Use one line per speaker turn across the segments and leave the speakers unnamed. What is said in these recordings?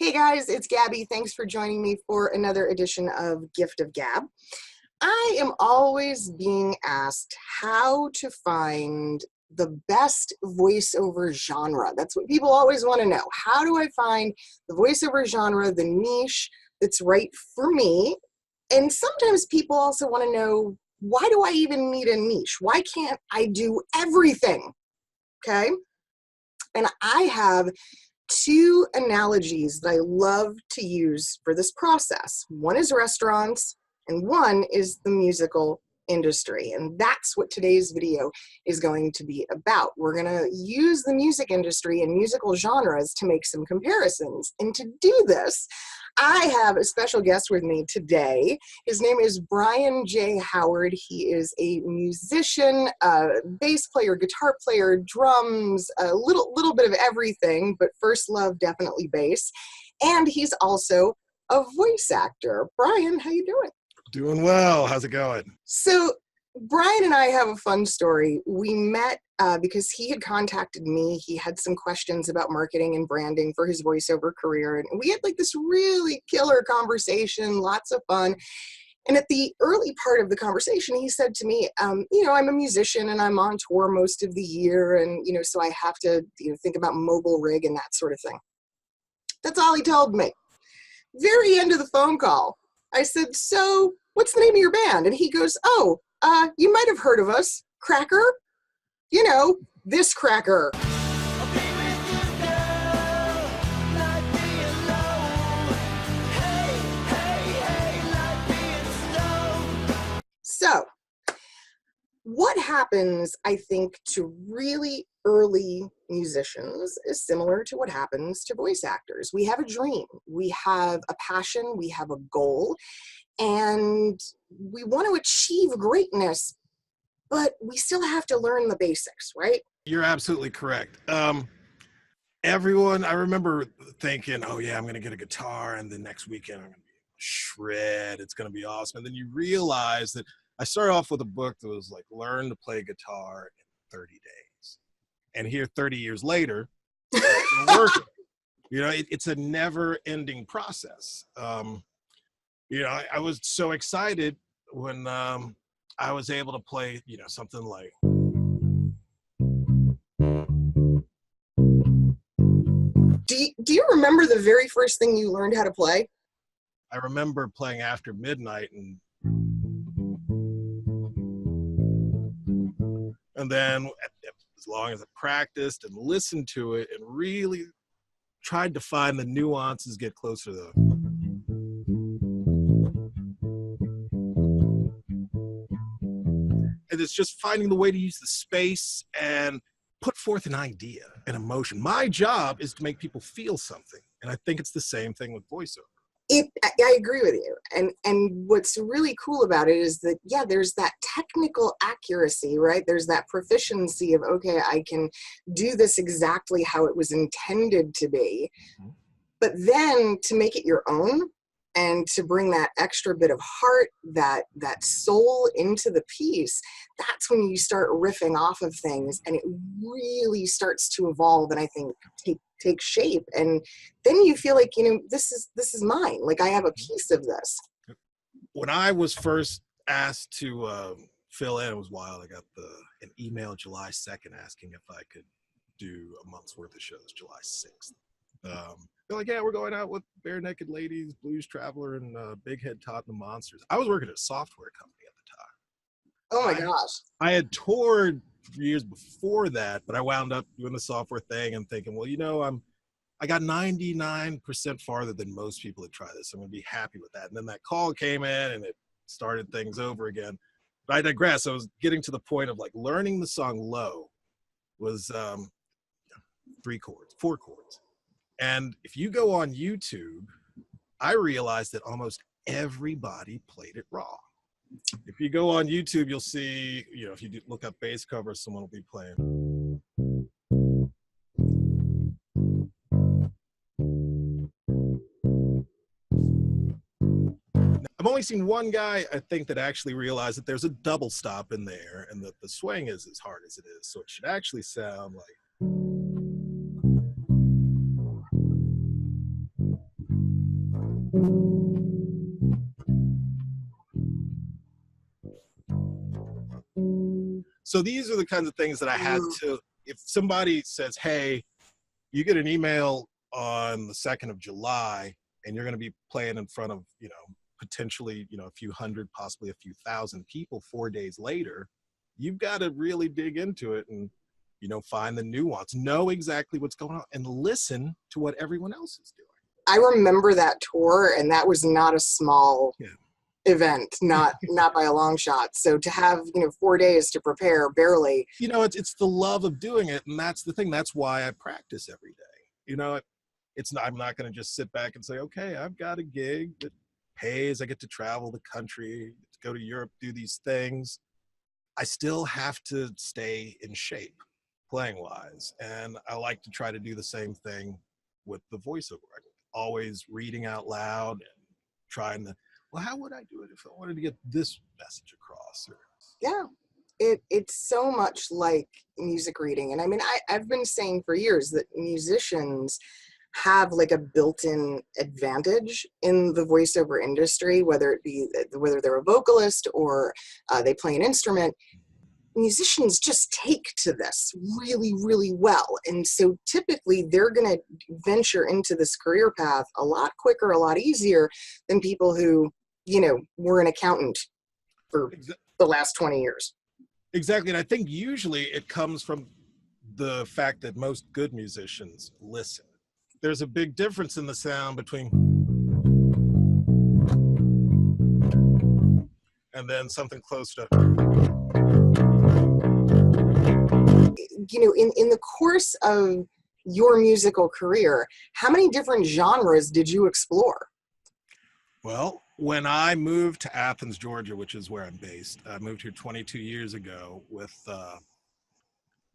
Hey guys, it's Gabby. Thanks for joining me for another edition of Gift of Gab. I am always being asked how to find the best voiceover genre. That's what people always want to know. How do I find the voiceover genre, the niche that's right for me? And sometimes people also want to know, why do I even need a niche? Why can't I do everything? Okay. And I have two analogies that I love to use for this process. One is restaurants and one is the musical industry. And that's what today's video is going to be about. We're going to use the music industry and musical genres to make some comparisons. And to do this, I have a special guest with me today. His name is Bryan J. Howard. He is a musician, bass player, guitar player, drums, a little bit of everything, but first love, definitely bass. And he's also a voice actor. Bryan, how you doing?
Doing well. How's it going?
So Bryan and I have a fun story. We met because he had contacted me. He had some questions about marketing and branding for his voiceover career. And we had like this really killer conversation, lots of fun. And at the early part of the conversation, he said to me, I'm a musician and I'm on tour most of the year. And, so I have to, think about mobile rig and that sort of thing. That's all he told me. Very end of the phone call, I said, so what's the name of your band? And he goes, you might have heard of us, Cracker. This Cracker. So, what happens, I think, to really early musicians is similar to what happens to voice actors. We have a dream, we have a passion, we have a goal, and we want to achieve greatness, but we still have to learn the basics, right?
You're absolutely correct. Everyone, I remember thinking, oh yeah, I'm going to get a guitar and the next weekend I'm going to shred. It's going to be awesome. And then you realize that I started off with a book that was like, learn to play guitar in 30 days. And here 30 years later, it's working. It's a never ending process. I was so excited when I was able to play, something like.
Do you remember the very first thing you learned how to play?
I remember playing After Midnight and then as long as I practiced and listened to it and really tried to find the nuances, get closer to and it's just finding the way to use the space and put forth an idea, an emotion. My job is to make people feel something. And I think it's the same thing with voiceover.
I agree with you. And what's really cool about it is that, there's that technical accuracy, right? There's that proficiency of, okay, I can do this exactly how it was intended to be. Mm-hmm. But then to make it your own and to bring that extra bit of heart, that soul into the piece, that's when you start riffing off of things and it really starts to evolve and I think take shape. And then you feel like, this is mine. Like I have a piece of this.
When I was first asked to fill in, it was wild. I got an email July 2nd asking if I could do a month's worth of shows, July 6th. They're like, yeah, we're going out with Bare Naked Ladies, Blues Traveler, and Big Head Todd and the Monsters. I was working at a software company at the time.
Oh my gosh.
I had toured years before that, but I wound up doing the software thing and thinking, well, I got 99% farther than most people that try this. I'm going to be happy with that. And then that call came in and it started things over again. But I digress. I was getting to the point of like learning the song Low was 4 chords. And if you go on YouTube, I realized that almost everybody played it raw. If you go on YouTube, you'll see, if you look up bass covers, someone will be playing. I've only seen one guy, I think, that actually realized that there's a double stop in there and that the swing is as hard as it is. So it should actually sound like. So these are the kinds of things that I had to, if somebody says, hey, you get an email on the 2nd of July and you're going to be playing in front of, potentially, a few hundred, possibly a few thousand people 4 days later, you've got to really dig into it and, find the nuance, know exactly what's going on and listen to what everyone else is doing.
I remember that tour, and that was not a small event, not by a long shot. So to have 4 days to prepare, barely.
It's the love of doing it, and that's the thing. That's why I practice every day. It's not. I'm not going to just sit back and say, okay, I've got a gig that pays. I get to travel the country, go to Europe, do these things. I still have to stay in shape, playing wise, and I like to try to do the same thing with the voiceover. Always reading out loud and trying to, well, how would I do it if I wanted to get this message across?
It's so much like music reading. And I mean, I've been saying for years that musicians have like a built-in advantage in the voiceover industry, whether they're a vocalist or they play an instrument. Musicians just take to this really, really well. And so typically they're going to venture into this career path a lot quicker, a lot easier than people who, were an accountant for the last 20 years.
Exactly. And I think usually it comes from the fact that most good musicians listen. There's a big difference in the sound between and then something close to.
In the course of your musical career, how many different genres did you explore?
Well, when I moved to Athens, Georgia, which is where I'm based, I moved here 22 years ago with,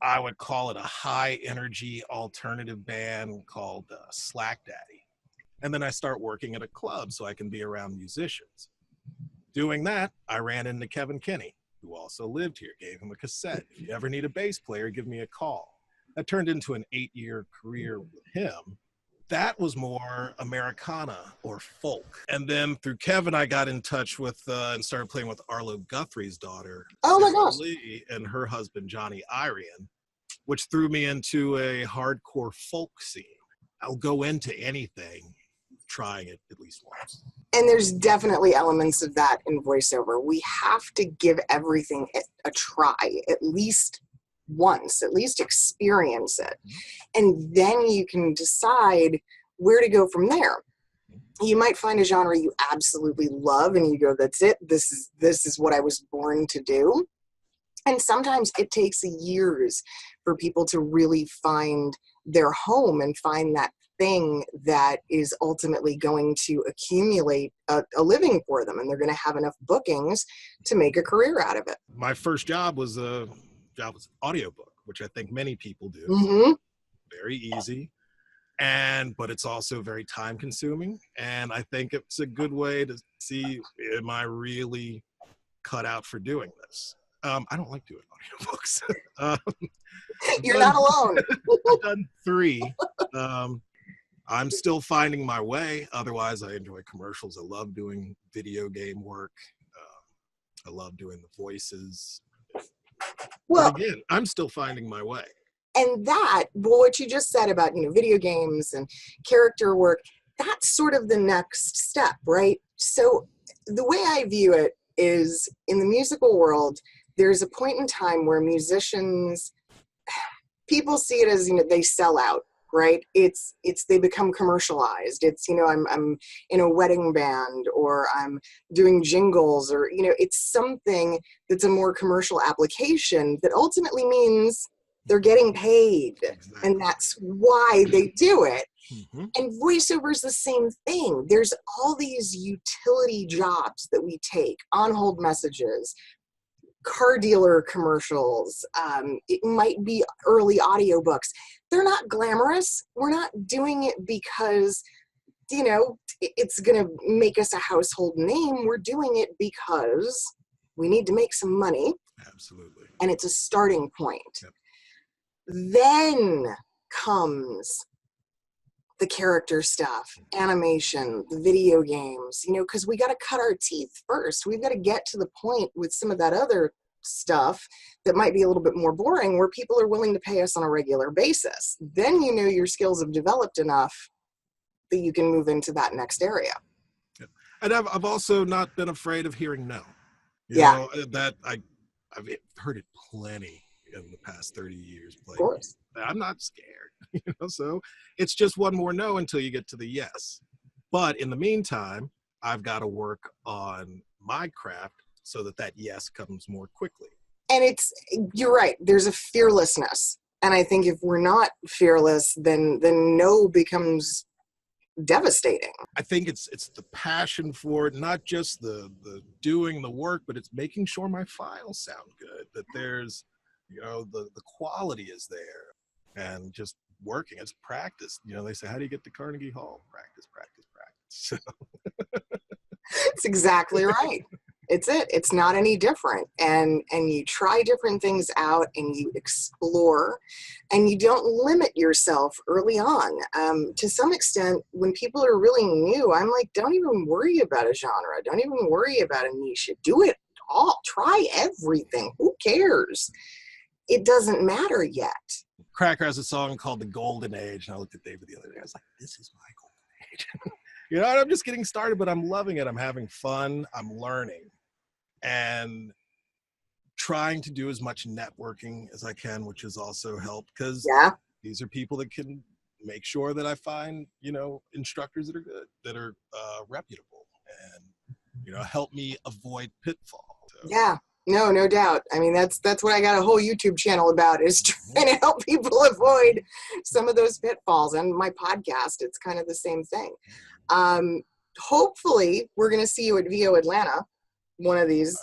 I would call it a high energy alternative band called Slack Daddy. And then I start working at a club so I can be around musicians. Doing that, I ran into Kevin Kinney, who also lived here, gave him a cassette. If you ever need a bass player, give me a call. That turned into an 8-year career with him. That was more Americana or folk. And then through Kevin, I got in touch with and started playing with Arlo Guthrie's daughter, Sarah Lee, and her husband, Johnny Irian, which threw me into a hardcore folk scene. I'll go into anything, trying it at least once.
And there's definitely elements of that in voiceover. We have to give everything a try, at least once, at least experience it. And then you can decide where to go from there. You might find a genre you absolutely love and you go, that's it. This is what I was born to do. And sometimes it takes years for people to really find their home and find that thing that is ultimately going to accumulate a living for them, and they're going to have enough bookings to make a career out of it.
My first job was audiobook, which I think many people do.
Mm-hmm.
Very easy, but it's also very time consuming. And I think it's a good way to see, am I really cut out for doing this? I don't like doing audiobooks.
You're not alone.
I've done 3. I'm still finding my way. Otherwise, I enjoy commercials. I love doing video game work. I love doing the voices. Well, but again, I'm still finding my way.
And what you just said about, video games and character work, that's sort of the next step, right? So the way I view it is, in the musical world, there's a point in time where musicians, people see it as, they sell out. Right? It's they become commercialized. It's, I'm in a wedding band, or I'm doing jingles, or, it's something that's a more commercial application that ultimately means they're getting paid. Exactly. And that's why they do it. Mm-hmm. And voiceover is the same thing. There's all these utility jobs that we take, on hold messages, car dealer commercials, it might be early audiobooks. They're not glamorous. We're not doing it because, it's going to make us a household name. We're doing it because we need to make some money.
Absolutely.
And it's a starting point.
Yep.
Then comes the character stuff, animation, the video games, because we got to cut our teeth first. We've got to get to the point with some of that other stuff that might be a little bit more boring where people are willing to pay us on a regular basis. Then your skills have developed enough that you can move into that next area.
Yeah. And I've also not been afraid of hearing no.
Yeah.
That I've heard it plenty in the past 30 years.
Of course.
I'm not scared, so it's just one more no until you get to the yes. But in the meantime, I've got to work on my craft so that yes comes more quickly.
And you're right, there's a fearlessness. And I think if we're not fearless, then no becomes devastating.
I think it's the passion for it, not just the doing the work, but it's making sure my files sound good, that there's, the quality is there, and just working. It's practice. They say, how do you get to Carnegie Hall? Practice, practice, practice.
That's exactly right. It's not any different. And you try different things out and you explore and you don't limit yourself early on. To some extent, when people are really new, I'm like, don't even worry about a genre. Don't even worry about a niche. Do it all. Try everything. Who cares? It doesn't matter yet.
Cracker has a song called The Golden Age. And I looked at David the other day. I was like, this is my golden age. I'm just getting started, but I'm loving it. I'm having fun. I'm learning. And trying to do as much networking as I can, which has also helped because these are people that can make sure that I find, instructors that are good, that are reputable, and, help me avoid pitfalls. So.
Yeah, no doubt. I mean, that's what I got a whole YouTube channel about, is trying to help people avoid some of those pitfalls. And my podcast, it's kind of the same thing. Hopefully, we're going to see you at VO Atlanta, one of these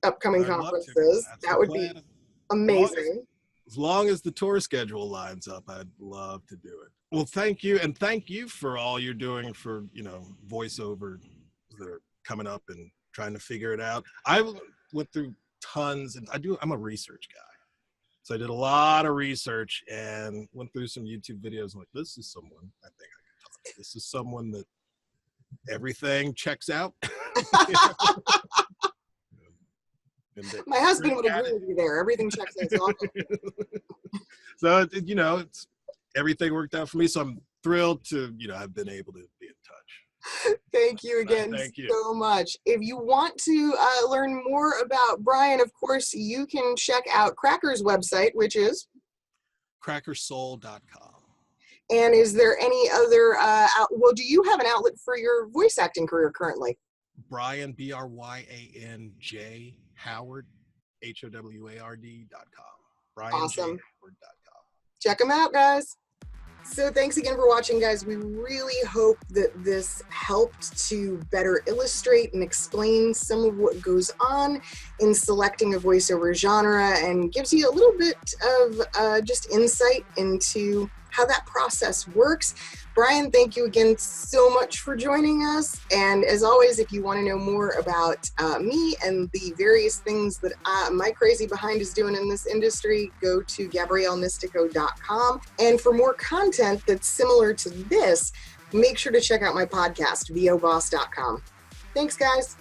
upcoming conferences. That would be amazing.
As long as the tour schedule lines up, I'd love to do it. Well, thank you. And thank you for all you're doing for, voiceover that are coming up and trying to figure it out. I went through tons, and I'm a research guy. So I did a lot of research and went through some YouTube videos. I'm like, this is someone I think I can talk to. This is someone that everything checks out.
My husband would agree with you there. Everything checks out.
So, it's everything worked out for me. So I'm thrilled to, I've been able to be in touch.
Thank you again so much. If you want to learn more about Bryan, of course, you can check out Cracker's website, which is
crackersoul.com.
And is there any other, do you have an outlet for your voice acting career currently?
Bryan, Bryan J. Howard, HOWARD.com.
Awesome. Check them out, guys. So thanks again for watching, guys. We really hope that this helped to better illustrate and explain some of what goes on in selecting a voiceover genre and gives you a little bit of just insight into how that process works. Bryan, thank you again so much for joining us. And as always, if you want to know more about me and the various things that my crazy behind is doing in this industry, go to GabrielleMystico.com. And for more content that's similar to this, make sure to check out my podcast, VOBoss.com. Thanks, guys.